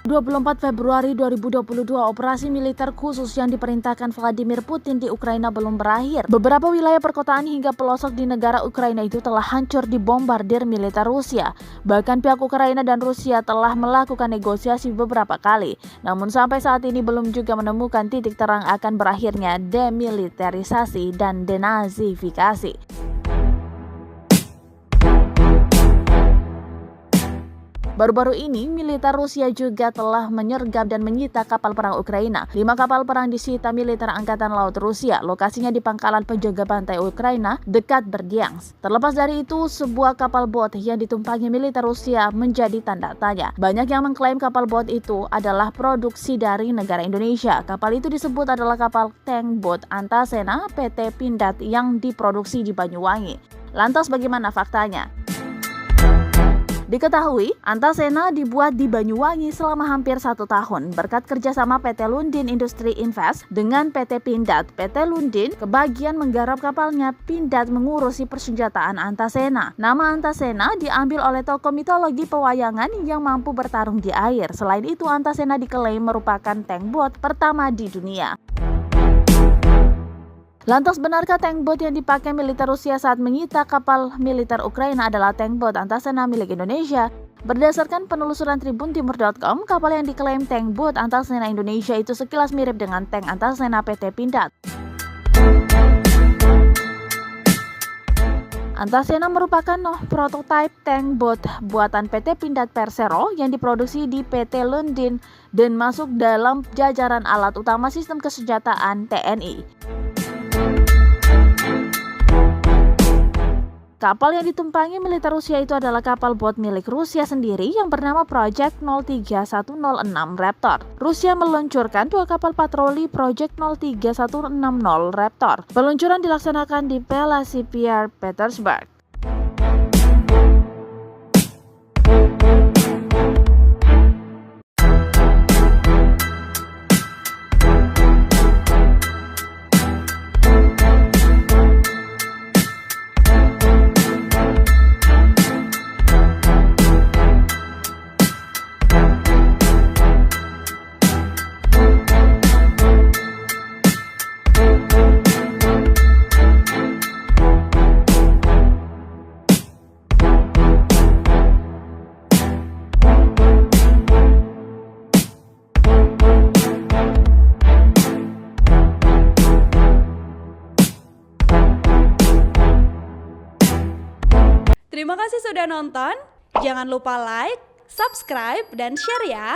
24 Februari 2022, operasi militer khusus yang diperintahkan Vladimir Putin di Ukraina belum berakhir. Beberapa wilayah perkotaan hingga pelosok di negara Ukraina itu telah hancur dibombardir militer Rusia. Bahkan pihak Ukraina dan Rusia telah melakukan negosiasi beberapa kali. Namun sampai saat ini belum juga menemukan titik terang akan berakhirnya demilitarisasi dan denazifikasi. Baru-baru ini, militer Rusia juga telah menyergap dan menyita kapal perang Ukraina. 5 kapal perang disita militer Angkatan Laut Rusia. Lokasinya di pangkalan penjaga pantai Ukraina dekat Berdyansk. Terlepas dari itu, sebuah kapal bot yang ditumpangi militer Rusia menjadi tanda tanya. Banyak yang mengklaim kapal bot itu adalah produksi dari negara Indonesia. Kapal itu disebut adalah kapal tank bot Antasena PT Pindad yang diproduksi di Banyuwangi. Lantas bagaimana faktanya? Diketahui, Antasena dibuat di Banyuwangi selama hampir 1 tahun berkat kerjasama PT Lundin Industri Invest dengan PT Pindad. PT Lundin kebagian menggarap kapalnya, Pindad mengurusi persenjataan Antasena. Nama Antasena diambil oleh tokoh mitologi pewayangan yang mampu bertarung di air. Selain itu, Antasena diklaim merupakan tank bot pertama di dunia. Lantas benarkah tank bot yang dipakai militer Rusia saat menyita kapal militer Ukraina adalah tank bot Antasena milik Indonesia? Berdasarkan penelusuran tribuntimur.com, kapal yang diklaim tank bot Antasena Indonesia itu sekilas mirip dengan tank Antasena PT Pindad. Antasena merupakan prototipe tank bot buatan PT Pindad Persero yang diproduksi di PT Lundin dan masuk dalam jajaran alat utama sistem kesenjataan TNI. Kapal yang ditumpangi militer Rusia itu adalah kapal bot milik Rusia sendiri yang bernama Project 03106 Raptor. Rusia meluncurkan 2 kapal patroli Project 03160 Raptor. Peluncuran dilaksanakan di Pelasi Pier Petersburg. Terima kasih sudah nonton. Jangan lupa like, subscribe, dan share ya.